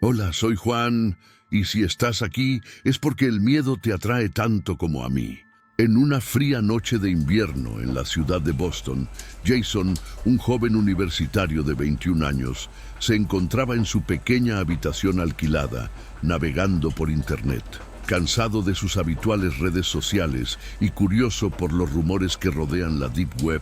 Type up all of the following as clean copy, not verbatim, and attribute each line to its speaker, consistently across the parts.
Speaker 1: Hola, soy Juan, y si estás aquí es porque el miedo te atrae tanto como a mí. En una fría noche de invierno en la ciudad de Boston, Jason, un joven universitario de 21 años, se encontraba en su pequeña habitación alquilada, navegando por internet. Cansado de sus habituales redes sociales y curioso por los rumores que rodean la Deep Web,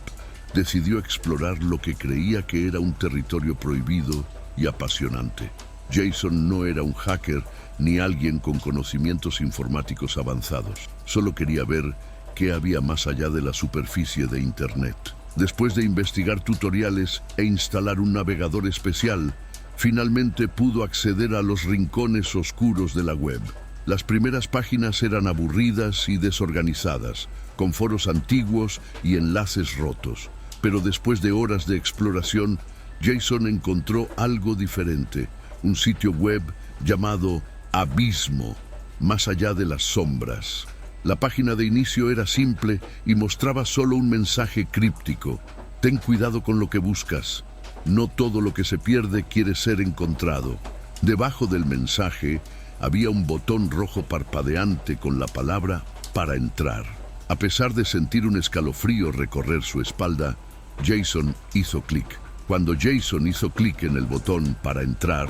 Speaker 1: decidió explorar lo que creía que era un territorio prohibido y apasionante. Jason no era un hacker ni alguien con conocimientos informáticos avanzados. Solo quería ver qué había más allá de la superficie de Internet. Después de investigar tutoriales e instalar un navegador especial, finalmente pudo acceder a los rincones oscuros de la web. Las primeras páginas eran aburridas y desorganizadas, con foros antiguos y enlaces rotos. Pero después de horas de exploración, Jason encontró algo diferente. Un sitio web llamado Abismo, más allá de las sombras. La página de inicio era simple y mostraba solo un mensaje críptico. Ten cuidado con lo que buscas. No todo lo que se pierde quiere ser encontrado. Debajo del mensaje había un botón rojo parpadeante con la palabra para entrar. A pesar de sentir un escalofrío recorrer su espalda, Jason hizo clic. Cuando Jason hizo clic en el botón para entrar,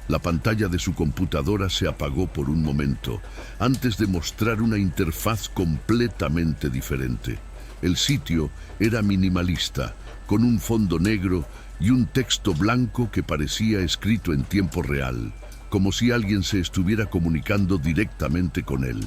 Speaker 1: la pantalla de su computadora se apagó por un momento, antes de mostrar una interfaz completamente diferente. El sitio era minimalista, con un fondo negro y un texto blanco que parecía escrito en tiempo real, como si alguien se estuviera comunicando directamente con él.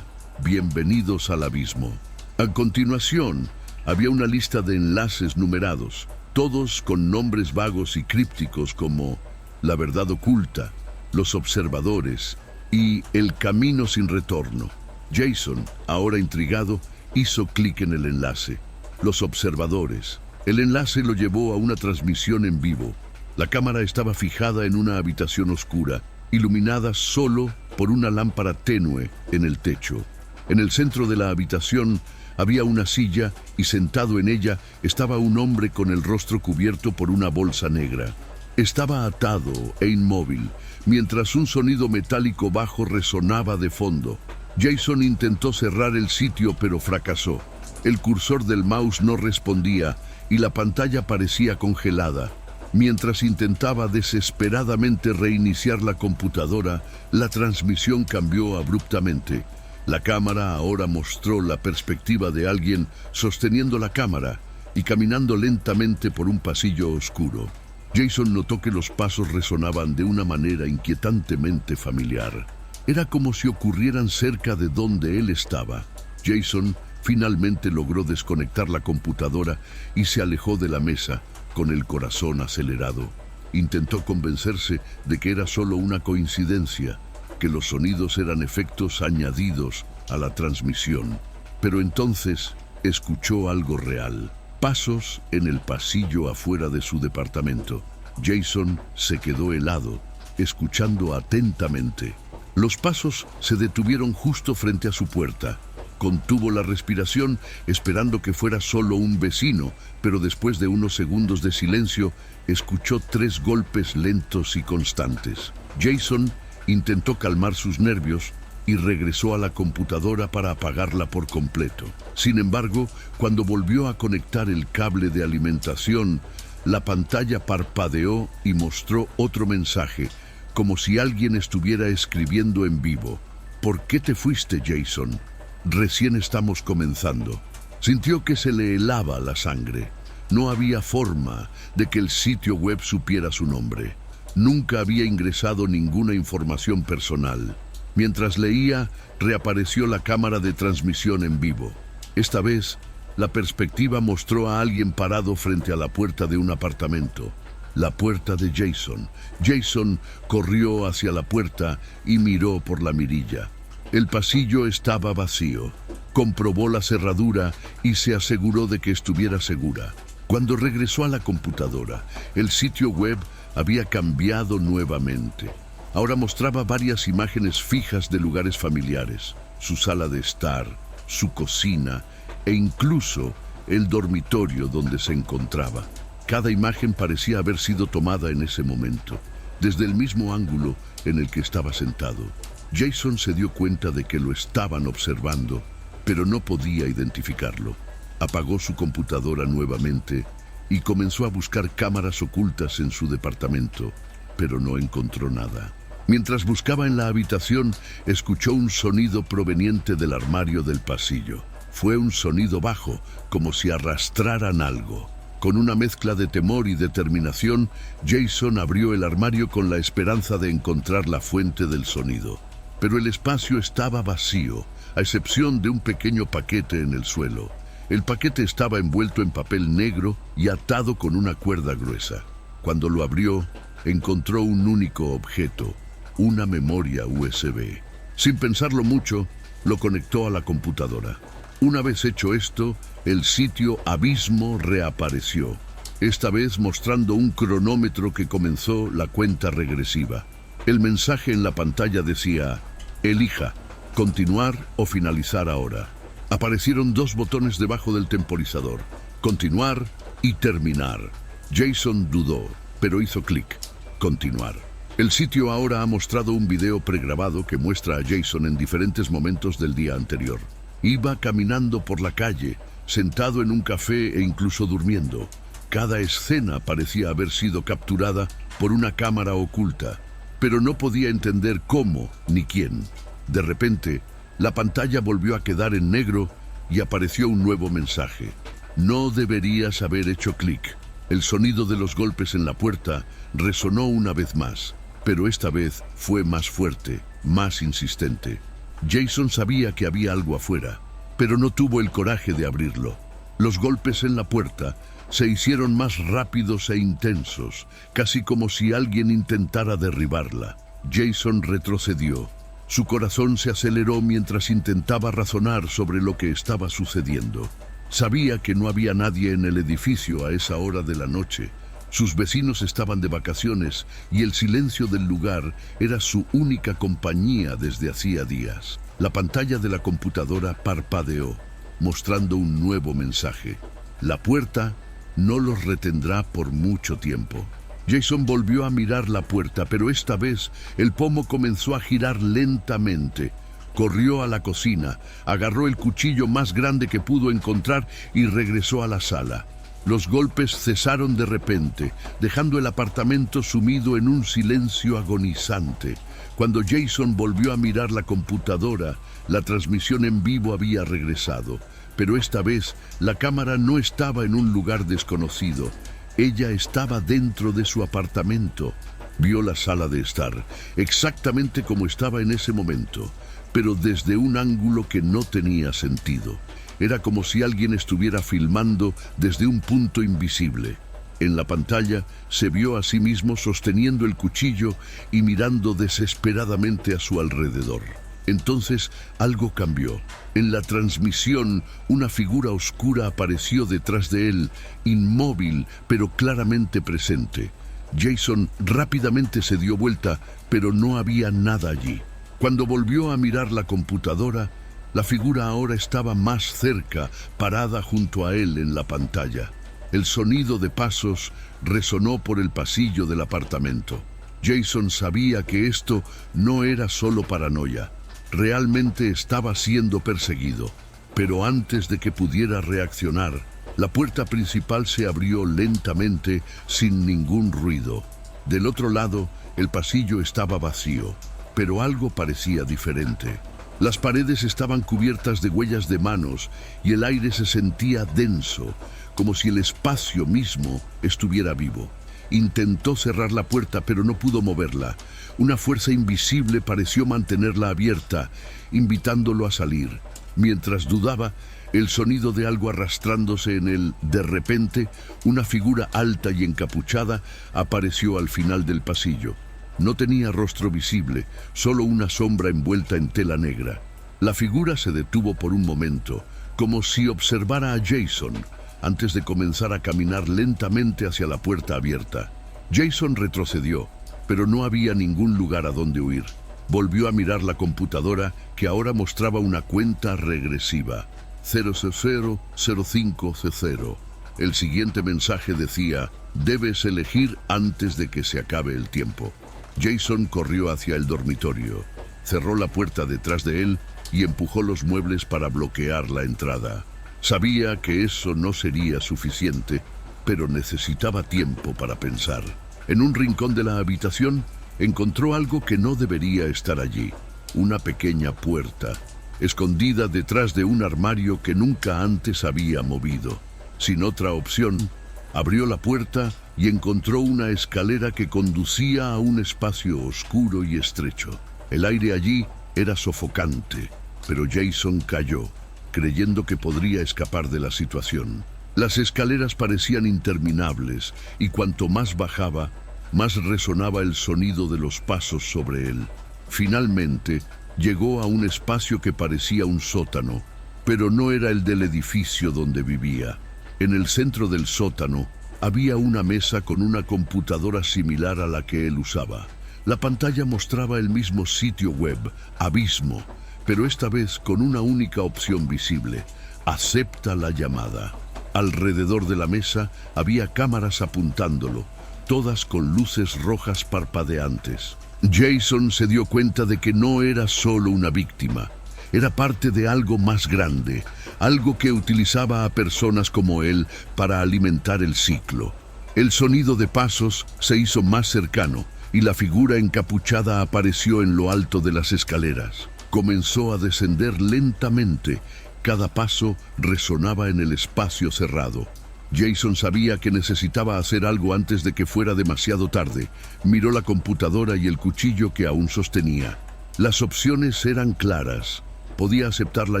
Speaker 1: Bienvenidos al abismo. A continuación, había una lista de enlaces numerados, todos con nombres vagos y crípticos como La Verdad Oculta, Los Observadores y El Camino Sin Retorno. Jason, ahora intrigado, hizo clic en el enlace. Los Observadores. El enlace lo llevó a una transmisión en vivo. La cámara estaba fijada en una habitación oscura, iluminada solo por una lámpara tenue en el techo. En el centro de la habitación había una silla y sentado en ella estaba un hombre con el rostro cubierto por una bolsa negra. Estaba atado e inmóvil, mientras un sonido metálico bajo resonaba de fondo. Jason intentó cerrar el sitio pero fracasó. El cursor del mouse no respondía y la pantalla parecía congelada. Mientras intentaba desesperadamente reiniciar la computadora, la transmisión cambió abruptamente. La cámara ahora mostró la perspectiva de alguien sosteniendo la cámara y caminando lentamente por un pasillo oscuro. Jason notó que los pasos resonaban de una manera inquietantemente familiar. Era como si ocurrieran cerca de donde él estaba. Jason finalmente logró desconectar la computadora y se alejó de la mesa, con el corazón acelerado. Intentó convencerse de que era solo una coincidencia, que los sonidos eran efectos añadidos a la transmisión. Pero entonces escuchó algo real. Pasos en el pasillo afuera de su departamento. Jason se quedó helado, escuchando atentamente. Los pasos se detuvieron justo frente a su puerta. Contuvo la respiración, esperando que fuera solo un vecino, pero después de unos segundos de silencio, escuchó 3 golpes lentos y constantes. Jason intentó calmar sus nervios y regresó a la computadora para apagarla por completo. Sin embargo, cuando volvió a conectar el cable de alimentación, la pantalla parpadeó y mostró otro mensaje, como si alguien estuviera escribiendo en vivo. ¿Por qué te fuiste, Jason? Recién estamos comenzando. Sintió que se le helaba la sangre. No había forma de que el sitio web supiera su nombre. Nunca había ingresado ninguna información personal. Mientras leía, reapareció la cámara de transmisión en vivo. Esta vez, la perspectiva mostró a alguien parado frente a la puerta de un apartamento. La puerta de Jason. Jason corrió hacia la puerta y miró por la mirilla. El pasillo estaba vacío. Comprobó la cerradura y se aseguró de que estuviera segura. Cuando regresó a la computadora, el sitio web había cambiado nuevamente. Ahora mostraba varias imágenes fijas de lugares familiares, su sala de estar, su cocina e incluso el dormitorio donde se encontraba. Cada imagen parecía haber sido tomada en ese momento. desde el mismo ángulo en el que estaba sentado. Jason se dio cuenta de que lo estaban observando, pero no podía identificarlo. Apagó su computadora nuevamente y comenzó a buscar cámaras ocultas en su departamento, pero no encontró nada. Mientras buscaba en la habitación, escuchó un sonido proveniente del armario del pasillo. Fue un sonido bajo, como si arrastraran algo. Con una mezcla de temor y determinación, Jason abrió el armario con la esperanza de encontrar la fuente del sonido. Pero el espacio estaba vacío, a excepción de un pequeño paquete en el suelo. El paquete estaba envuelto en papel negro y atado con una cuerda gruesa. Cuando lo abrió, encontró un único objeto, una memoria USB. Sin pensarlo mucho, lo conectó a la computadora. Una vez hecho esto, el sitio Abismo reapareció, esta vez mostrando un cronómetro que comenzó la cuenta regresiva. El mensaje en la pantalla decía: elija, continuar o finalizar ahora. Aparecieron dos botones debajo del temporizador: continuar y terminar. Jason dudó, pero hizo clic. Continuar. El sitio ahora ha mostrado un video pregrabado que muestra a Jason en diferentes momentos del día anterior. Iba caminando por la calle, sentado en un café e incluso durmiendo. Cada escena parecía haber sido capturada por una cámara oculta, pero no podía entender cómo ni quién. De repente, la pantalla volvió a quedar en negro y apareció un nuevo mensaje: no deberías haber hecho clic. El sonido de los golpes en la puerta resonó una vez más, pero esta vez fue más fuerte, más insistente. Jason sabía que había algo afuera, pero no tuvo el coraje de abrirlo. Los golpes en la puerta se hicieron más rápidos e intensos, casi como si alguien intentara derribarla. Jason retrocedió. Su corazón se aceleró mientras intentaba razonar sobre lo que estaba sucediendo. Sabía que no había nadie en el edificio a esa hora de la noche. Sus vecinos estaban de vacaciones y el silencio del lugar era su única compañía desde hacía días. La pantalla de la computadora parpadeó, mostrando un nuevo mensaje: la puerta no los retendrá por mucho tiempo. Jason volvió a mirar la puerta, pero esta vez el pomo comenzó a girar lentamente. Corrió a la cocina, agarró el cuchillo más grande que pudo encontrar y regresó a la sala. Los golpes cesaron de repente, dejando el apartamento sumido en un silencio agonizante. Cuando Jason volvió a mirar la computadora, la transmisión en vivo había regresado, pero esta vez la cámara no estaba en un lugar desconocido. Ella estaba dentro de su apartamento. Vio la sala de estar, exactamente como estaba en ese momento, pero desde un ángulo que no tenía sentido. Era como si alguien estuviera filmando desde un punto invisible. En la pantalla se vio a sí mismo sosteniendo el cuchillo y mirando desesperadamente a su alrededor. Entonces algo cambió. En la transmisión, una figura oscura apareció detrás de él, inmóvil pero claramente presente. Jason rápidamente se dio vuelta, pero no había nada allí. Cuando volvió a mirar la computadora, la figura ahora estaba más cerca, parada junto a él en la pantalla. El sonido de pasos resonó por el pasillo del apartamento. Jason sabía que esto no era solo paranoia. Realmente estaba siendo perseguido. Pero antes de que pudiera reaccionar, la puerta principal se abrió lentamente, sin ningún ruido. Del otro lado, el pasillo estaba vacío, pero algo parecía diferente. Las paredes estaban cubiertas de huellas de manos y el aire se sentía denso, como si el espacio mismo estuviera vivo. Intentó cerrar la puerta, pero no pudo moverla. Una fuerza invisible pareció mantenerla abierta, invitándolo a salir. Mientras dudaba, el sonido de algo arrastrándose en él. De repente, una figura alta y encapuchada apareció al final del pasillo. No tenía rostro visible, solo una sombra envuelta en tela negra. La figura se detuvo por un momento, como si observara a Jason, antes de comenzar a caminar lentamente hacia la puerta abierta. Jason retrocedió, pero no había ningún lugar a donde huir. Volvió a mirar la computadora, que ahora mostraba una cuenta regresiva: 00005C0. El siguiente mensaje decía: debes elegir antes de que se acabe el tiempo. Jason corrió hacia el dormitorio, cerró la puerta detrás de él y empujó los muebles para bloquear la entrada. Sabía que eso no sería suficiente, pero necesitaba tiempo para pensar. En un rincón de la habitación, encontró algo que no debería estar allí. Una pequeña puerta, escondida detrás de un armario que nunca antes había movido. Sin otra opción, abrió la puerta y encontró una escalera que conducía a un espacio oscuro y estrecho. El aire allí era sofocante, pero Jason cayó, creyendo que podría escapar de la situación. Las escaleras parecían interminables y cuanto más bajaba, más resonaba el sonido de los pasos sobre él. Finalmente, llegó a un espacio que parecía un sótano, pero no era el del edificio donde vivía. En el centro del sótano había una mesa con una computadora similar a la que él usaba. La pantalla mostraba el mismo sitio web, Abismo, pero esta vez con una única opción visible: acepta la llamada. Alrededor de la mesa había cámaras apuntándolo, todas con luces rojas parpadeantes. Jason se dio cuenta de que no era solo una víctima, era parte de algo más grande, algo que utilizaba a personas como él para alimentar el ciclo. El sonido de pasos se hizo más cercano y la figura encapuchada apareció en lo alto de las escaleras. Comenzó a descender lentamente. Cada paso resonaba en el espacio cerrado. Jason sabía que necesitaba hacer algo antes de que fuera demasiado tarde. Miró la computadora y el cuchillo que aún sostenía. Las opciones eran claras. Podía aceptar la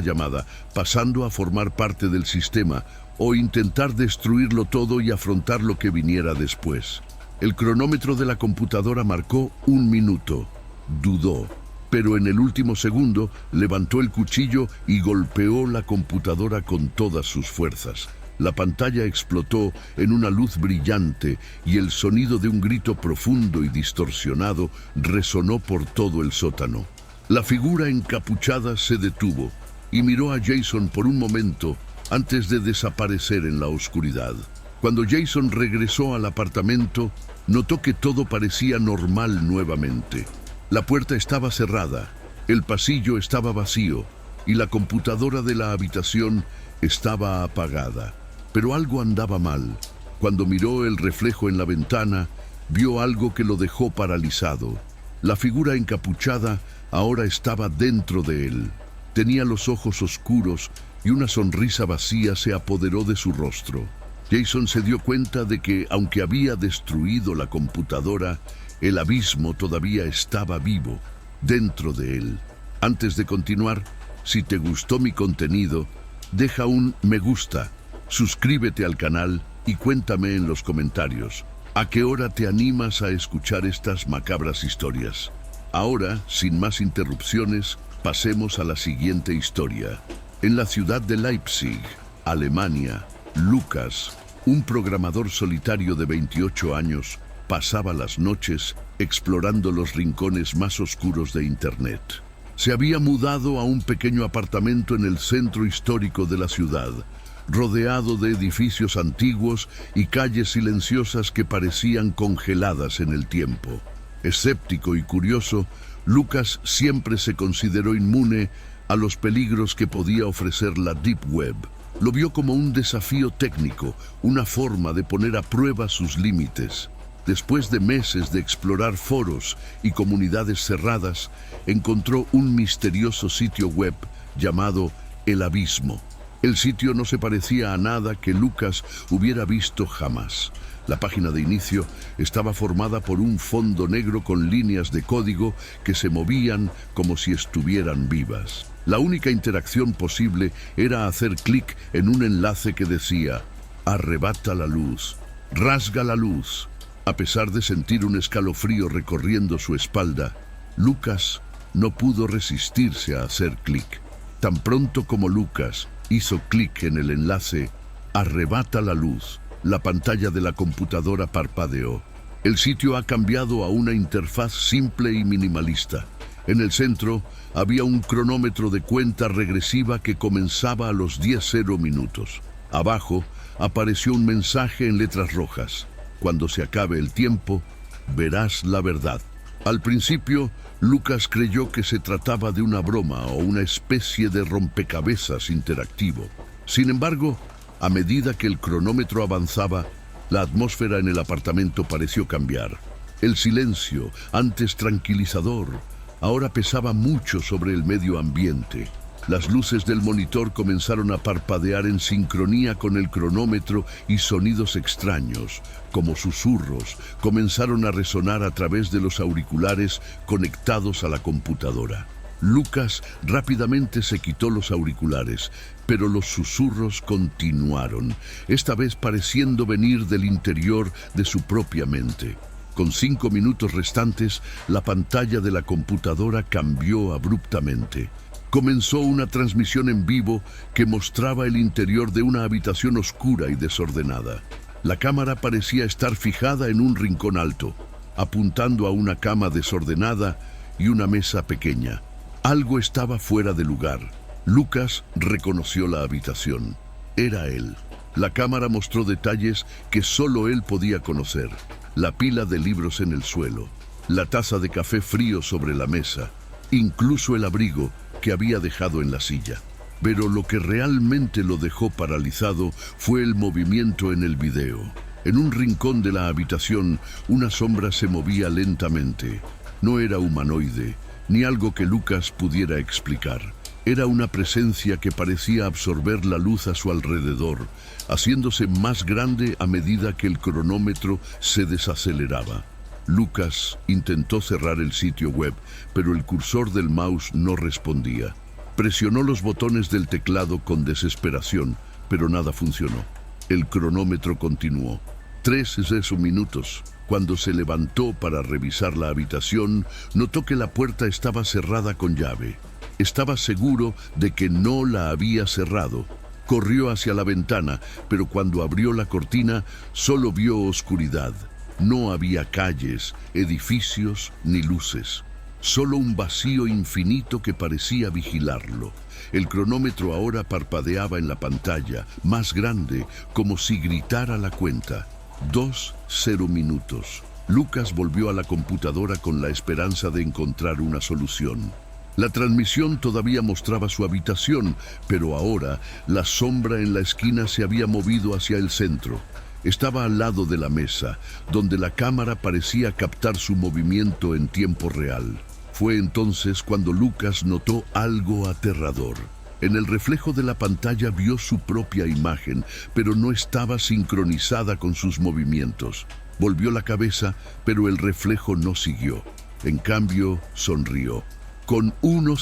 Speaker 1: llamada, pasando a formar parte del sistema, o intentar destruirlo todo y afrontar lo que viniera después. El cronómetro de la computadora marcó 1 minuto. Dudó, pero en el último segundo levantó el cuchillo y golpeó la computadora con todas sus fuerzas. La pantalla explotó en una luz brillante y el sonido de un grito profundo y distorsionado resonó por todo el sótano. La figura encapuchada se detuvo y miró a Jason por un momento antes de desaparecer en la oscuridad. Cuando Jason regresó al apartamento, notó que todo parecía normal nuevamente. La puerta estaba cerrada, el pasillo estaba vacío y la computadora de la habitación estaba apagada. Pero algo andaba mal. Cuando miró el reflejo en la ventana, vio algo que lo dejó paralizado. La figura encapuchada ahora estaba dentro de él. Tenía los ojos oscuros y una sonrisa vacía se apoderó de su rostro. Jason se dio cuenta de que, aunque había destruido la computadora, el abismo todavía estaba vivo, dentro de él. Antes de continuar, si te gustó mi contenido, deja un me gusta, suscríbete al canal y cuéntame en los comentarios a qué hora te animas a escuchar estas macabras historias. Ahora, sin más interrupciones, pasemos a la siguiente historia. En la ciudad de Leipzig, Alemania, Lucas, un programador solitario de 28 años, pasaba las noches explorando los rincones más oscuros de Internet. Se había mudado a un pequeño apartamento en el centro histórico de la ciudad, rodeado de edificios antiguos y calles silenciosas que parecían congeladas en el tiempo. Escéptico y curioso, Lucas siempre se consideró inmune a los peligros que podía ofrecer la Deep Web. Lo vio como un desafío técnico, una forma de poner a prueba sus límites. Después de meses de explorar foros y comunidades cerradas, encontró un misterioso sitio web llamado El Abismo. El sitio no se parecía a nada que Lucas hubiera visto jamás. La página de inicio estaba formada por un fondo negro con líneas de código que se movían como si estuvieran vivas. La única interacción posible era hacer clic en un enlace que decía: arrebata la luz, rasga la luz. A pesar de sentir un escalofrío recorriendo su espalda, Lucas no pudo resistirse a hacer clic. Tan pronto como Lucas hizo clic en el enlace, arrebata la luz, la pantalla de la computadora parpadeó. El sitio ha cambiado a una interfaz simple y minimalista. En el centro había un cronómetro de cuenta regresiva que comenzaba a los 10:00 minutos. Abajo apareció un mensaje en letras rojas: cuando se acabe el tiempo, verás la verdad. Al principio, Lucas creyó que se trataba de una broma o una especie de rompecabezas interactivo. Sin embargo, a medida que el cronómetro avanzaba, la atmósfera en el apartamento pareció cambiar. El silencio, antes tranquilizador, ahora pesaba mucho sobre el medio ambiente. Las luces del monitor comenzaron a parpadear en sincronía con el cronómetro y sonidos extraños, como susurros, comenzaron a resonar a través de los auriculares conectados a la computadora. Lucas rápidamente se quitó los auriculares, pero los susurros continuaron, esta vez pareciendo venir del interior de su propia mente. Con 5 minutos restantes, la pantalla de la computadora cambió abruptamente. Comenzó una transmisión en vivo que mostraba el interior de una habitación oscura y desordenada. La cámara parecía estar fijada en un rincón alto, apuntando a una cama desordenada y una mesa pequeña. Algo estaba fuera de lugar. Lucas reconoció la habitación. Era él. La cámara mostró detalles que solo él podía conocer. La pila de libros en el suelo, la taza de café frío sobre la mesa, incluso el abrigo que había dejado en la silla. Pero lo que realmente lo dejó paralizado fue el movimiento en el video. En un rincón de la habitación, una sombra se movía lentamente. No era humanoide, ni algo que Lucas pudiera explicar. Era una presencia que parecía absorber la luz a su alrededor, haciéndose más grande a medida que el cronómetro se desaceleraba. Lucas intentó cerrar el sitio web, pero el cursor del mouse no respondía. Presionó los botones del teclado con desesperación, pero nada funcionó. El cronómetro continuó. 3 minutos. Cuando se levantó para revisar la habitación, notó que la puerta estaba cerrada con llave. Estaba seguro de que no la había cerrado. Corrió hacia la ventana, pero cuando abrió la cortina, solo vio oscuridad. No había calles, edificios ni luces. Solo un vacío infinito que parecía vigilarlo. El cronómetro ahora parpadeaba en la pantalla, más grande, como si gritara la cuenta. 2 minutos. Lucas volvió a la computadora con la esperanza de encontrar una solución. La transmisión todavía mostraba su habitación, pero ahora la sombra en la esquina se había movido hacia el centro. Estaba al lado de la mesa, donde la cámara parecía captar su movimiento en tiempo real. Fue entonces cuando Lucas notó algo aterrador. En el reflejo de la pantalla vio su propia imagen, pero no estaba sincronizada con sus movimientos. Volvió la cabeza, pero el reflejo no siguió. En cambio, sonrió. Con 1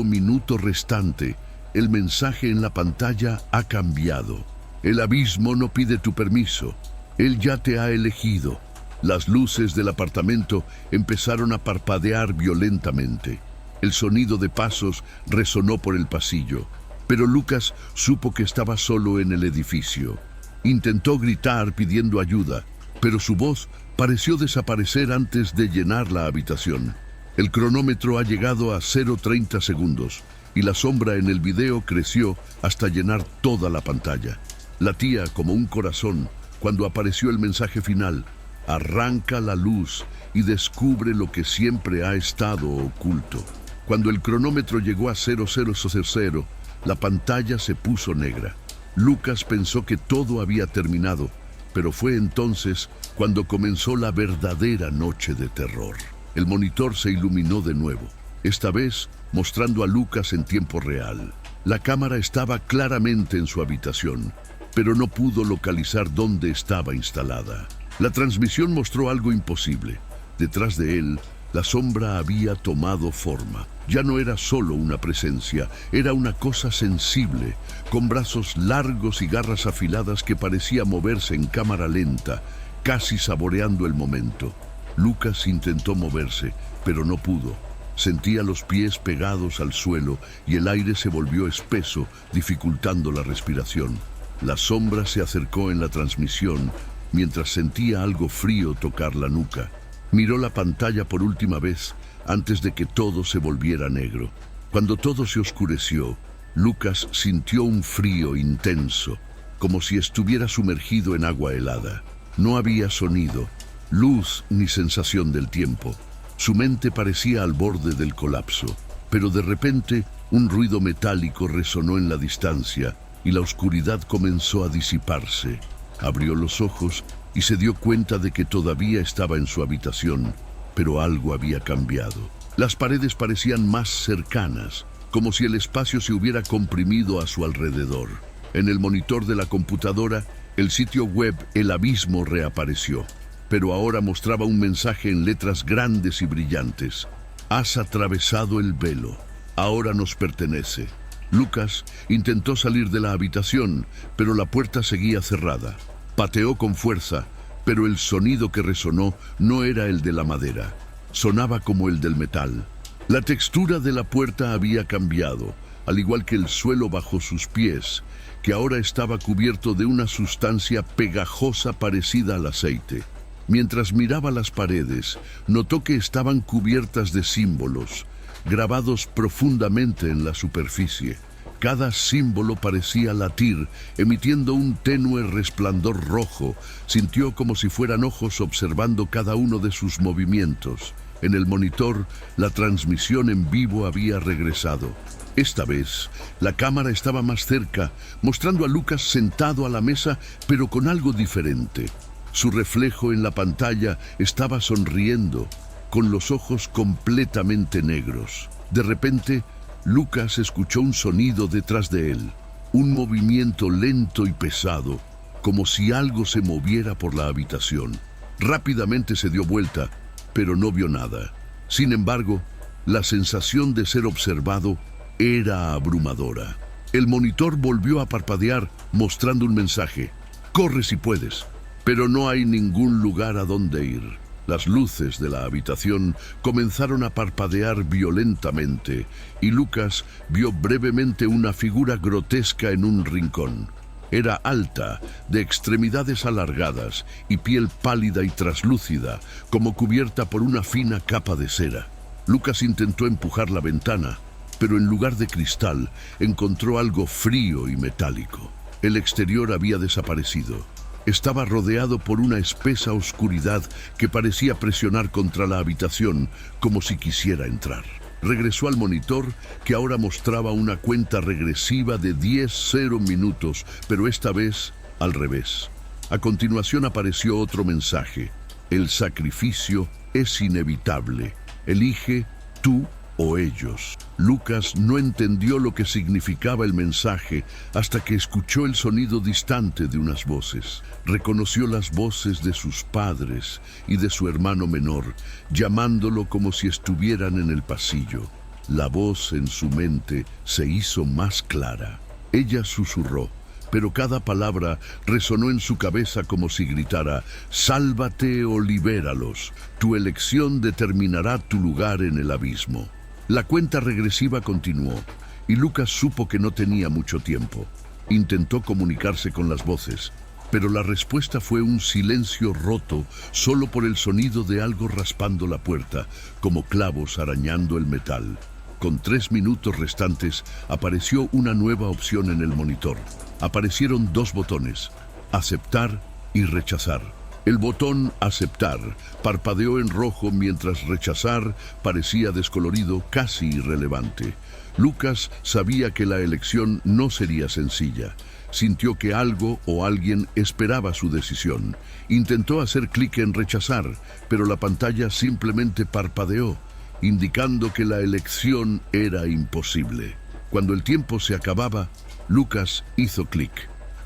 Speaker 1: minuto restante, el mensaje en la pantalla ha cambiado. El abismo no pide tu permiso. Él ya te ha elegido. Las luces del apartamento empezaron a parpadear violentamente. El sonido de pasos resonó por el pasillo, pero Lucas supo que estaba solo en el edificio. Intentó gritar pidiendo ayuda, pero su voz pareció desaparecer antes de llenar la habitación. El cronómetro ha llegado a 0,30 segundos y la sombra en el video creció hasta llenar toda la pantalla. Latía como un corazón cuando apareció el mensaje final. Arranca la luz y descubre lo que siempre ha estado oculto. Cuando el cronómetro llegó a 0000, la pantalla se puso negra. Lucas pensó que todo había terminado, pero fue entonces cuando comenzó la verdadera noche de terror. El monitor se iluminó de nuevo, esta vez mostrando a Lucas en tiempo real. La cámara estaba claramente en su habitación, pero no pudo localizar dónde estaba instalada. La transmisión mostró algo imposible. Detrás de él, la sombra había tomado forma. Ya no era solo una presencia, era una cosa sensible, con brazos largos y garras afiladas que parecía moverse en cámara lenta, casi saboreando el momento. Lucas intentó moverse, pero no pudo. Sentía los pies pegados al suelo y el aire se volvió espeso, dificultando la respiración. La sombra se acercó en la transmisión, mientras sentía algo frío tocar la nuca. Miró la pantalla por última vez antes de que todo se volviera negro. Cuando todo se oscureció, Lucas sintió un frío intenso, como si estuviera sumergido en agua helada. No había sonido, luz ni sensación del tiempo. Su mente parecía al borde del colapso, pero de repente un ruido metálico resonó en la distancia y la oscuridad comenzó a disiparse. Abrió los ojos y se dio cuenta de que todavía estaba en su habitación, pero algo había cambiado. Las paredes parecían más cercanas, como si el espacio se hubiera comprimido a su alrededor. En el monitor de la computadora, el sitio web El Abismo reapareció, pero ahora mostraba un mensaje en letras grandes y brillantes. Has atravesado el velo. Ahora nos pertenece. Lucas intentó salir de la habitación, pero la puerta seguía cerrada. Pateó con fuerza, pero el sonido que resonó no era el de la madera. Sonaba como el del metal. La textura de la puerta había cambiado, al igual que el suelo bajo sus pies, que ahora estaba cubierto de una sustancia pegajosa parecida al aceite. Mientras miraba las paredes, notó que estaban cubiertas de símbolos, grabados profundamente en la superficie. Cada símbolo parecía latir, emitiendo un tenue resplandor rojo. Sintió como si fueran ojos observando cada uno de sus movimientos. En el monitor, la transmisión en vivo había regresado. Esta vez, la cámara estaba más cerca, mostrando a Lucas sentado a la mesa, pero con algo diferente. Su reflejo en la pantalla estaba sonriendo, con los ojos completamente negros. De repente, Lucas escuchó un sonido detrás de él, un movimiento lento y pesado, como si algo se moviera por la habitación. Rápidamente se dio vuelta, pero no vio nada. Sin embargo, la sensación de ser observado era abrumadora. El monitor volvió a parpadear, mostrando un mensaje. Corre si puedes. Pero no hay ningún lugar a donde ir. Las luces de la habitación comenzaron a parpadear violentamente y Lucas vio brevemente una figura grotesca en un rincón. Era alta, de extremidades alargadas y piel pálida y traslúcida, como cubierta por una fina capa de cera. Lucas intentó empujar la ventana, pero en lugar de cristal encontró algo frío y metálico. El exterior había desaparecido. Estaba rodeado por una espesa oscuridad que parecía presionar contra la habitación, como si quisiera entrar. Regresó al monitor, que ahora mostraba una cuenta regresiva de 10:0 minutos, pero esta vez al revés. A continuación apareció otro mensaje. El sacrificio es inevitable. Elige tú o ellos. Lucas no entendió lo que significaba el mensaje hasta que escuchó el sonido distante de unas voces. Reconoció las voces de sus padres y de su hermano menor, llamándolo como si estuvieran en el pasillo. La voz en su mente se hizo más clara. Ella susurró, pero cada palabra resonó en su cabeza como si gritara: «Sálvate o libéralos. Tu elección determinará tu lugar en el abismo». La cuenta regresiva continuó, y Lucas supo que no tenía mucho tiempo. Intentó comunicarse con las voces, pero la respuesta fue un silencio roto solo por el sonido de algo raspando la puerta, como clavos arañando el metal. Con 3 minutos restantes, apareció una nueva opción en el monitor. Aparecieron 2 botones: aceptar y rechazar. El botón aceptar parpadeó en rojo mientras rechazar parecía descolorido, casi irrelevante. Lucas sabía que la elección no sería sencilla. Sintió que algo o alguien esperaba su decisión. Intentó hacer clic en rechazar, pero la pantalla simplemente parpadeó, indicando que la elección era imposible. Cuando el tiempo se acababa, Lucas hizo clic.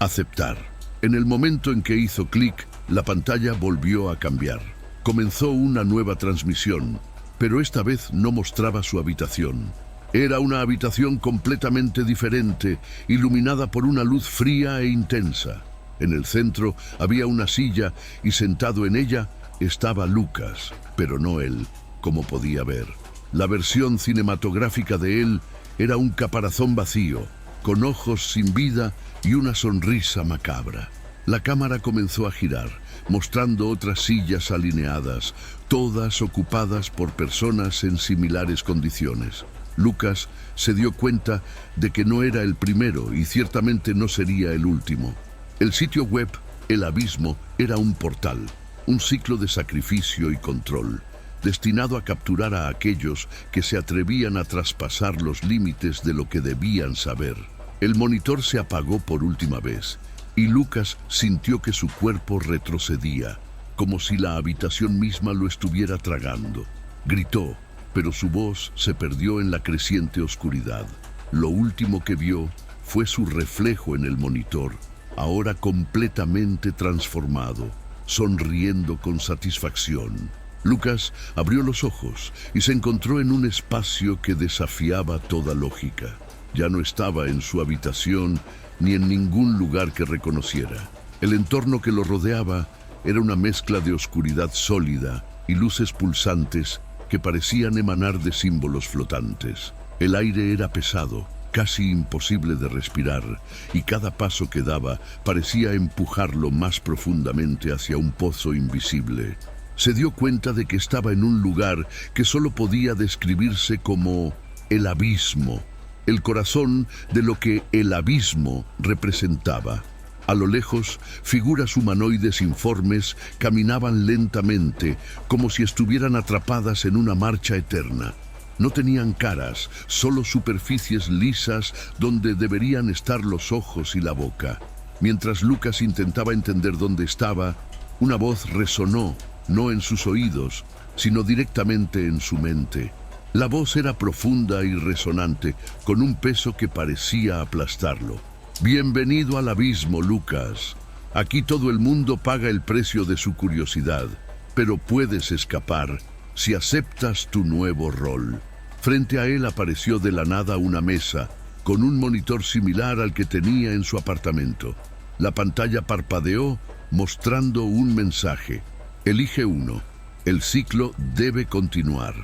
Speaker 1: Aceptar. En el momento en que hizo clic, la pantalla volvió a cambiar. Comenzó una nueva transmisión, pero esta vez no mostraba su habitación. Era una habitación completamente diferente, iluminada por una luz fría e intensa. En el centro había una silla y sentado en ella estaba Lucas, pero no él, como podía ver. La versión cinematográfica de él era un caparazón vacío, con ojos sin vida y una sonrisa macabra. La cámara comenzó a girar, mostrando otras sillas alineadas, todas ocupadas por personas en similares condiciones. Lucas se dio cuenta de que no era el primero y ciertamente no sería el último. El sitio web El Abismo era un portal, un ciclo de sacrificio y control. destinado a capturar a aquellos que se atrevían a traspasar los límites de lo que debían saber. El monitor se apagó por última vez, y Lucas sintió que su cuerpo retrocedía, como si la habitación misma lo estuviera tragando. Gritó, pero su voz se perdió en la creciente oscuridad. Lo último que vio fue su reflejo en el monitor, ahora completamente transformado, sonriendo con satisfacción. Lucas abrió los ojos y se encontró en un espacio que desafiaba toda lógica. Ya no estaba en su habitación ni en ningún lugar que reconociera. El entorno que lo rodeaba era una mezcla de oscuridad sólida y luces pulsantes que parecían emanar de símbolos flotantes. El aire era pesado, casi imposible de respirar, y cada paso que daba parecía empujarlo más profundamente hacia un pozo invisible. Se dio cuenta de que estaba en un lugar que solo podía describirse como el abismo, el corazón de lo que el abismo representaba. A lo lejos, figuras humanoides informes caminaban lentamente, como si estuvieran atrapadas en una marcha eterna. No tenían caras, solo superficies lisas donde deberían estar los ojos y la boca. Mientras Lucas intentaba entender dónde estaba, una voz resonó, no en sus oídos, sino directamente en su mente. La voz era profunda y resonante, con un peso que parecía aplastarlo. Bienvenido al abismo, Lucas. Aquí todo el mundo paga el precio de su curiosidad, pero puedes escapar si aceptas tu nuevo rol. Frente a él apareció de la nada una mesa, con un monitor similar al que tenía en su apartamento. La pantalla parpadeó, mostrando un mensaje. Elige uno. El ciclo debe continuar.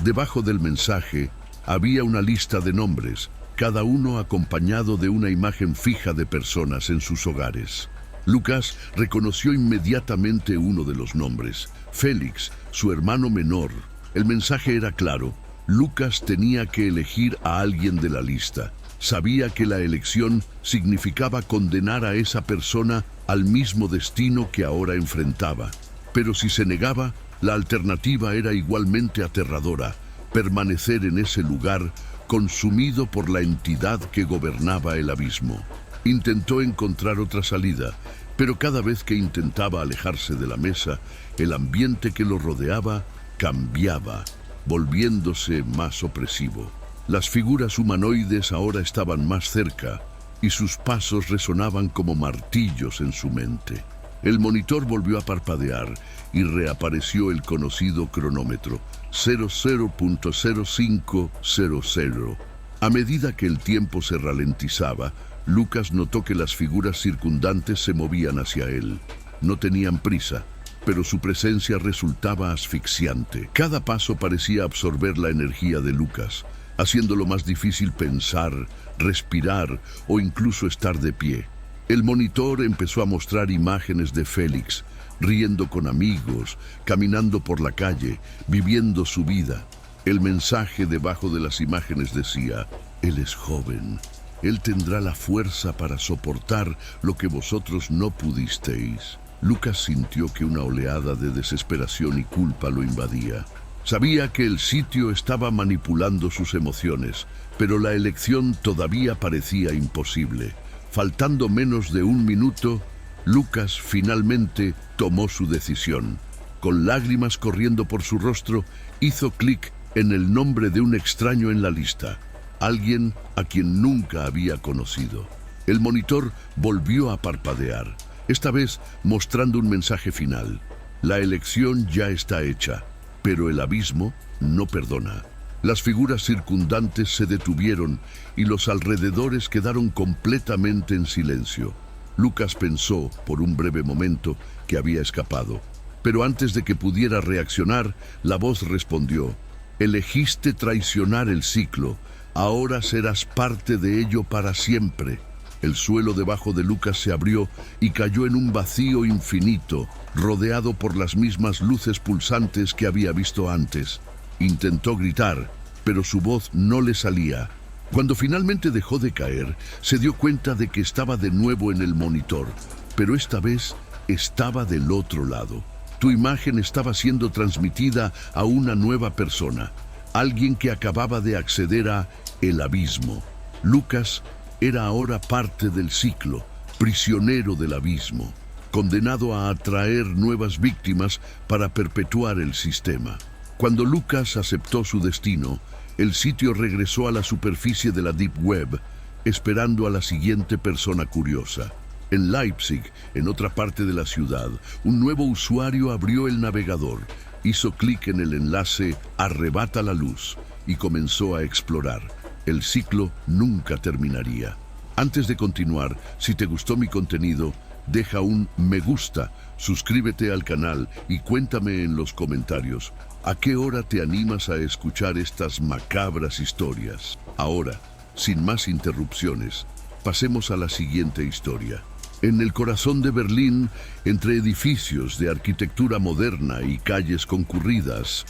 Speaker 1: Debajo del mensaje había una lista de nombres, cada uno acompañado de una imagen fija de personas en sus hogares. Lucas reconoció inmediatamente uno de los nombres, Félix, su hermano menor. El mensaje era claro. Lucas tenía que elegir a alguien de la lista. Sabía que la elección significaba condenar a esa persona al mismo destino que ahora enfrentaba. Pero si se negaba, la alternativa era igualmente aterradora: permanecer en ese lugar consumido por la entidad que gobernaba el abismo. Intentó encontrar otra salida, pero cada vez que intentaba alejarse de la mesa, el ambiente que lo rodeaba cambiaba, volviéndose más opresivo. Las figuras humanoides ahora estaban más cerca, y sus pasos resonaban como martillos en su mente. El monitor volvió a parpadear y reapareció el conocido cronómetro, 00.0500. A medida que el tiempo se ralentizaba, Lucas notó que las figuras circundantes se movían hacia él. No tenían prisa, pero su presencia resultaba asfixiante. Cada paso parecía absorber la energía de Lucas, haciéndolo más difícil pensar, respirar o incluso estar de pie. El monitor empezó a mostrar imágenes de Félix, riendo con amigos, caminando por la calle, viviendo su vida. El mensaje debajo de las imágenes decía: él es joven, él tendrá la fuerza para soportar lo que vosotros no pudisteis. Lucas sintió que una oleada de desesperación y culpa lo invadía. Sabía que el sitio estaba manipulando sus emociones, pero la elección todavía parecía imposible. Faltando menos de un minuto, Lucas finalmente tomó su decisión. Con lágrimas corriendo por su rostro, hizo clic en el nombre de un extraño en la lista, alguien a quien nunca había conocido. El monitor volvió a parpadear, esta vez mostrando un mensaje final. La elección ya está hecha, pero el abismo no perdona. Las figuras circundantes se detuvieron y los alrededores quedaron completamente en silencio. Lucas pensó, por un breve momento, que había escapado. Pero antes de que pudiera reaccionar, la voz respondió: elegiste traicionar el ciclo, ahora serás parte de ello para siempre. El suelo debajo de Lucas se abrió y cayó en un vacío infinito, rodeado por las mismas luces pulsantes que había visto antes. Intentó gritar, pero su voz no le salía. Cuando finalmente dejó de caer, se dio cuenta de que estaba de nuevo en el monitor, pero esta vez estaba del otro lado. Tu imagen estaba siendo transmitida a una nueva persona, alguien que acababa de acceder a el abismo. Lucas era ahora parte del ciclo, prisionero del abismo, condenado a atraer nuevas víctimas para perpetuar el sistema. Cuando Lucas aceptó su destino, el sitio regresó a la superficie de la Deep Web, esperando a la siguiente persona curiosa. En Leipzig, en otra parte de la ciudad, un nuevo usuario abrió el navegador, hizo clic en el enlace Arrebata la luz y comenzó a explorar. El ciclo nunca terminaría. Antes de continuar, si te gustó mi contenido, deja un me gusta, suscríbete al canal y cuéntame en los comentarios a qué hora te animas a escuchar estas macabras historias. Ahora, sin más interrupciones, pasemos a la siguiente historia. En el corazón de Berlín, entre edificios de arquitectura moderna y calles concurridas,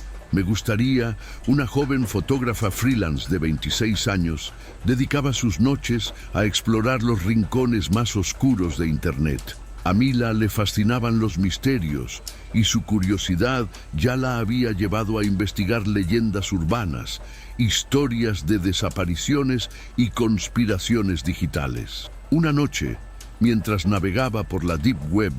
Speaker 1: una joven fotógrafa freelance de 26 años dedicaba sus noches a explorar los rincones más oscuros de Internet. A Mila le fascinaban los misterios y su curiosidad ya la había llevado a investigar leyendas urbanas, historias de desapariciones y conspiraciones digitales. Una noche, mientras navegaba por la Deep Web,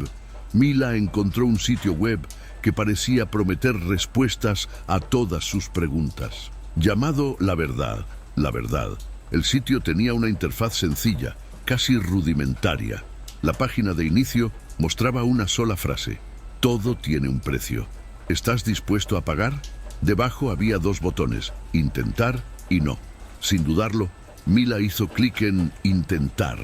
Speaker 1: Mila encontró un sitio web que parecía prometer respuestas a todas sus preguntas. Llamado La Verdad, el sitio tenía una interfaz sencilla, casi rudimentaria. La página de inicio mostraba una sola frase: todo tiene un precio. ¿Estás dispuesto a pagar? Debajo había dos botones, intentar y no. Sin dudarlo, Mila hizo clic en intentar.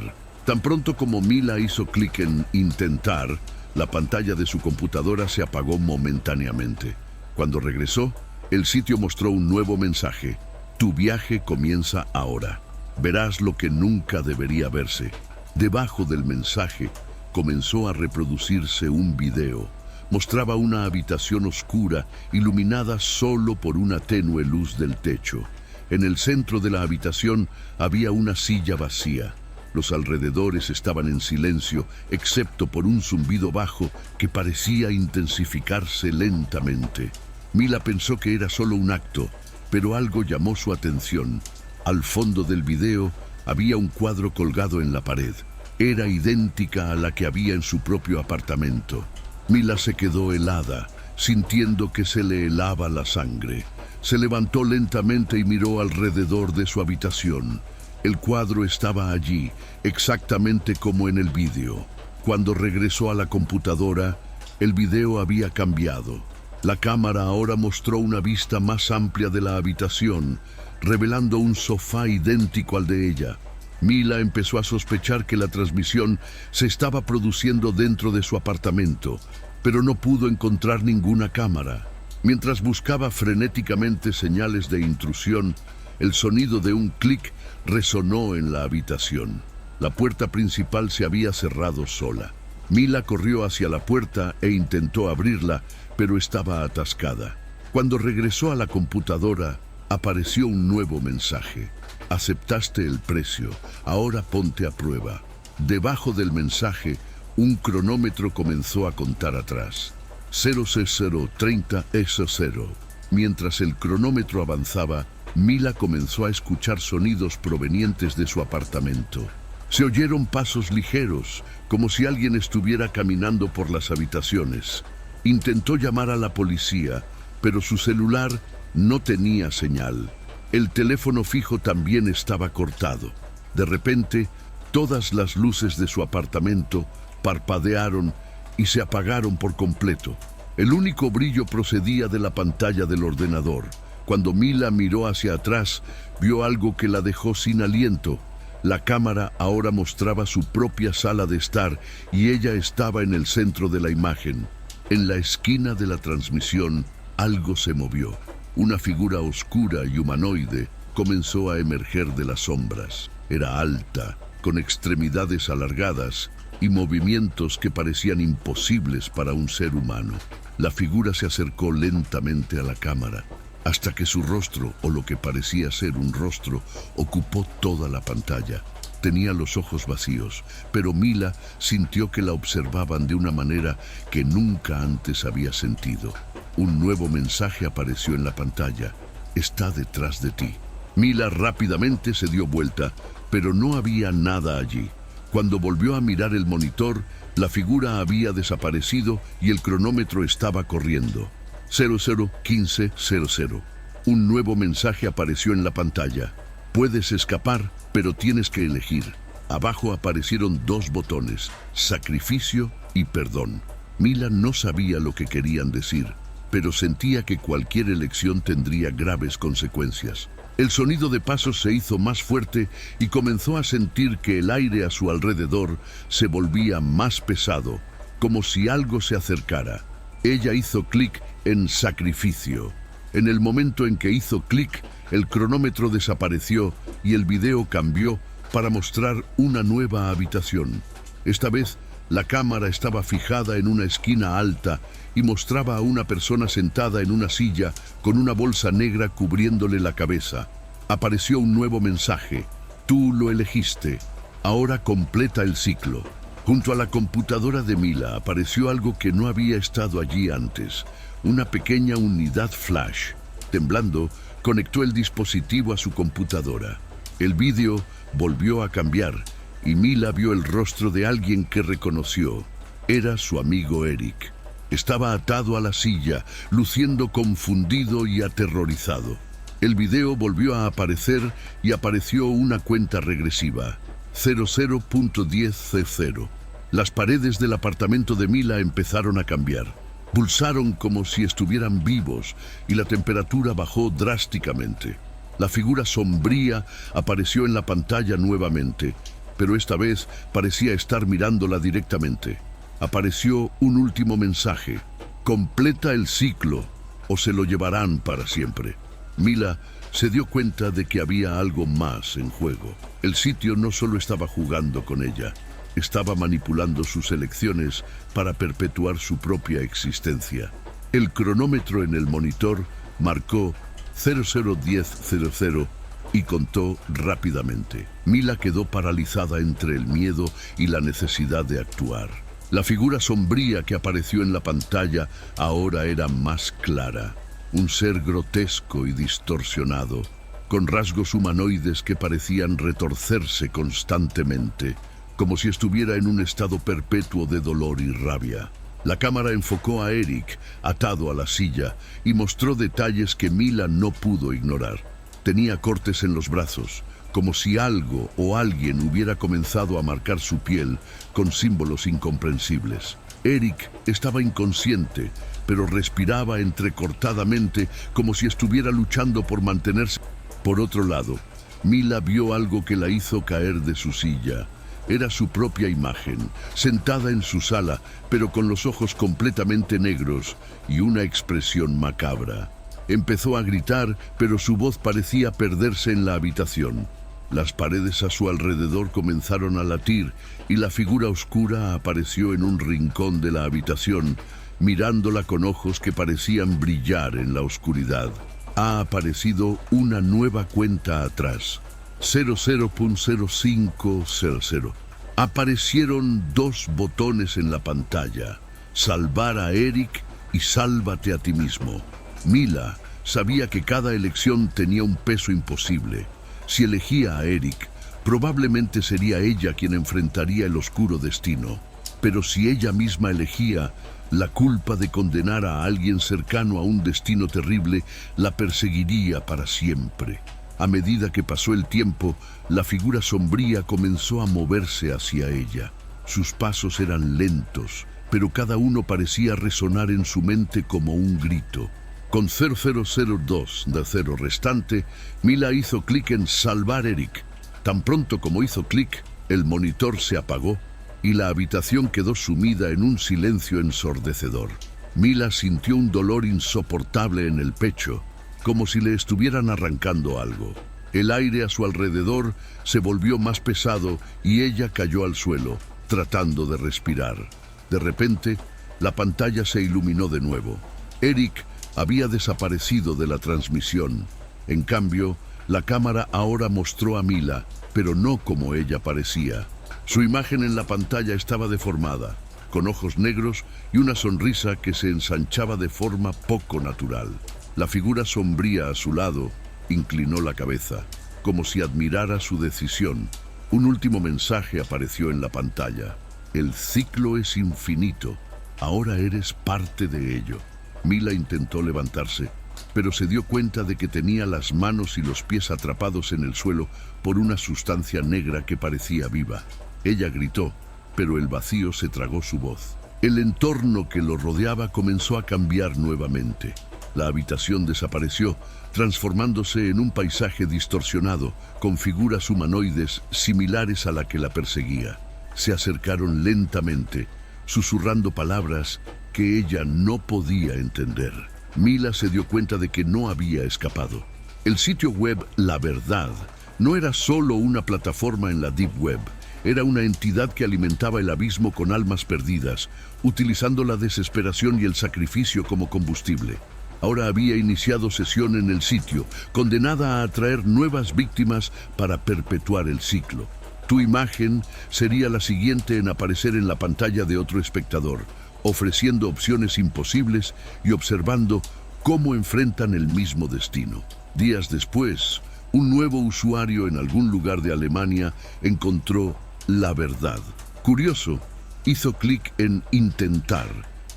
Speaker 1: Tan pronto como Mila hizo clic en intentar, la pantalla de su computadora se apagó momentáneamente. Cuando regresó, el sitio mostró un nuevo mensaje: tu viaje comienza ahora. Verás lo que nunca debería verse. Debajo del mensaje comenzó a reproducirse un video. Mostraba una habitación oscura, iluminada solo por una tenue luz del techo. En el centro de la habitación había una silla vacía. Los alrededores estaban en silencio, excepto por un zumbido bajo que parecía intensificarse lentamente. Mila pensó que era solo un acto, pero algo llamó su atención. Al fondo del video había un cuadro colgado en la pared. Era idéntica a la que había en su propio apartamento. Mila se quedó helada, sintiendo que se le helaba la sangre. Se levantó lentamente y miró alrededor de su habitación. El cuadro estaba allí, exactamente como en el vídeo. Cuando regresó a la computadora, el video había cambiado. La cámara ahora mostró una vista más amplia de la habitación, revelando un sofá idéntico al de ella. Mila empezó a sospechar que la transmisión se estaba produciendo dentro de su apartamento, pero no pudo encontrar ninguna cámara. Mientras buscaba frenéticamente señales de intrusión, el sonido de un clic resonó en la habitación. La puerta principal se había cerrado sola. Mila corrió hacia la puerta e intentó abrirla, pero estaba atascada. Cuando regresó a la computadora, apareció un nuevo mensaje: aceptaste el precio, ahora ponte a prueba. Debajo del mensaje, un cronómetro comenzó a contar atrás. 06030S0. Mientras el cronómetro avanzaba, Mila comenzó a escuchar sonidos provenientes de su apartamento. Se oyeron pasos ligeros, como si alguien estuviera caminando por las habitaciones. Intentó llamar a la policía, pero su celular no tenía señal. El teléfono fijo también estaba cortado. De repente, todas las luces de su apartamento parpadearon y se apagaron por completo. El único brillo procedía de la pantalla del ordenador. Cuando Mila miró hacia atrás, vio algo que la dejó sin aliento. La cámara ahora mostraba su propia sala de estar y ella estaba en el centro de la imagen. En la esquina de la transmisión, algo se movió. Una figura oscura y humanoide comenzó a emerger de las sombras. Era alta, con extremidades alargadas y movimientos que parecían imposibles para un ser humano. La figura se acercó lentamente a la cámara, hasta que su rostro, o lo que parecía ser un rostro, ocupó toda la pantalla. Tenía los ojos vacíos, pero Mila sintió que la observaban de una manera que nunca antes había sentido. Un nuevo mensaje apareció en la pantalla. Está detrás de ti. Mila rápidamente se dio vuelta, pero no había nada allí. Cuando volvió a mirar el monitor, la figura había desaparecido y el cronómetro estaba corriendo. 00:15:00. Un nuevo mensaje apareció en la pantalla. Puedes escapar, pero tienes que elegir. Abajo aparecieron dos botones, sacrificio y perdón. Mila no sabía lo que querían decir, pero sentía que cualquier elección tendría graves consecuencias. El sonido de pasos se hizo más fuerte y comenzó a sentir que el aire a su alrededor se volvía más pesado, como si algo se acercara. Ella hizo clic en sacrificio. En el momento en que hizo clic, el cronómetro desapareció y el video cambió para mostrar una nueva habitación. Esta vez, la cámara estaba fijada en una esquina alta y mostraba a una persona sentada en una silla con una bolsa negra cubriéndole la cabeza. Apareció un nuevo mensaje. Tú lo elegiste. Ahora completa el ciclo. Junto a la computadora de Mila apareció algo que no había estado allí antes. Una pequeña unidad flash. Temblando, conectó el dispositivo a su computadora. El vídeo volvió a cambiar y Mila vio el rostro de alguien que reconoció. Era su amigo Eric. Estaba atado a la silla, luciendo confundido y aterrorizado. El video volvió a aparecer y apareció una cuenta regresiva. 00:10:00. Las paredes del apartamento de Mila empezaron a cambiar. Pulsaron como si estuvieran vivos y la temperatura bajó drásticamente. La figura sombría apareció en la pantalla nuevamente, pero esta vez parecía estar mirándola directamente. Apareció un último mensaje. Completa el ciclo o se lo llevarán para siempre. Mila se dio cuenta de que había algo más en juego. El sitio no solo estaba jugando con ella, estaba manipulando sus elecciones para perpetuar su propia existencia. El cronómetro en el monitor marcó 00:10:00 y contó rápidamente. Mila quedó paralizada entre el miedo y la necesidad de actuar. La figura sombría que apareció en la pantalla ahora era más clara. Un ser grotesco y distorsionado, con rasgos humanoides que parecían retorcerse constantemente, como si estuviera en un estado perpetuo de dolor y rabia. La cámara enfocó a Eric, atado a la silla, y mostró detalles que Mila no pudo ignorar. Tenía cortes en los brazos, como si algo o alguien hubiera comenzado a marcar su piel con símbolos incomprensibles. Eric estaba inconsciente, pero respiraba entrecortadamente como si estuviera luchando por mantenerse. Por otro lado, Mila vio algo que la hizo caer de su silla. Era su propia imagen, sentada en su sala, pero con los ojos completamente negros y una expresión macabra. Empezó a gritar, pero su voz parecía perderse en la habitación. Las paredes a su alrededor comenzaron a latir y la figura oscura apareció en un rincón de la habitación, mirándola con ojos que parecían brillar en la oscuridad. Ha aparecido una nueva cuenta atrás. 00:05:00. Aparecieron dos botones en la pantalla: salvar a Eric y sálvate a ti mismo. Mila sabía que cada elección tenía un peso imposible. Si elegía a Eric, probablemente sería ella quien enfrentaría el oscuro destino. Pero si ella misma elegía, la culpa de condenar a alguien cercano a un destino terrible la perseguiría para siempre. A medida que pasó el tiempo, la figura sombría comenzó a moverse hacia ella. Sus pasos eran lentos, pero cada uno parecía resonar en su mente como un grito. Con 00:02 restante, Mila hizo clic en salvar Eric. Tan pronto como hizo clic, el monitor se apagó y la habitación quedó sumida en un silencio ensordecedor. Mila sintió un dolor insoportable en el pecho, como si le estuvieran arrancando algo. El aire a su alrededor se volvió más pesado y ella cayó al suelo, tratando de respirar. De repente, la pantalla se iluminó de nuevo. Eric había desaparecido de la transmisión. En cambio, La cámara ahora mostró a Mila, pero no como ella parecía. Su imagen en la pantalla estaba deformada, con ojos negros y una sonrisa que se ensanchaba de forma poco natural. La figura sombría a su lado inclinó la cabeza, como si admirara su decisión. Un último mensaje apareció en la pantalla. El ciclo es infinito. Ahora eres parte de ello. Mila intentó levantarse, pero se dio cuenta de que tenía las manos y los pies atrapados en el suelo por una sustancia negra que parecía viva. Ella gritó, pero el vacío se tragó su voz. El entorno que lo rodeaba comenzó a cambiar nuevamente. La habitación desapareció, transformándose en un paisaje distorsionado, con figuras humanoides similares a la que la perseguía. Se acercaron lentamente, susurrando palabras que ella no podía entender. Mila se dio cuenta de que no había escapado. El sitio web La Verdad no era solo una plataforma en la Deep Web, era una entidad que alimentaba el abismo con almas perdidas, utilizando la desesperación y el sacrificio como combustible. Ahora había iniciado sesión en el sitio, condenada a atraer nuevas víctimas para perpetuar el ciclo. Tu imagen sería la siguiente en aparecer en la pantalla de otro espectador, ofreciendo opciones imposibles y observando cómo enfrentan el mismo destino. Días después, un nuevo usuario en algún lugar de Alemania encontró La Verdad. Curioso, hizo clic en Intentar,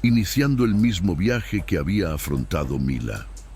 Speaker 1: iniciando el mismo viaje que había afrontado Mila.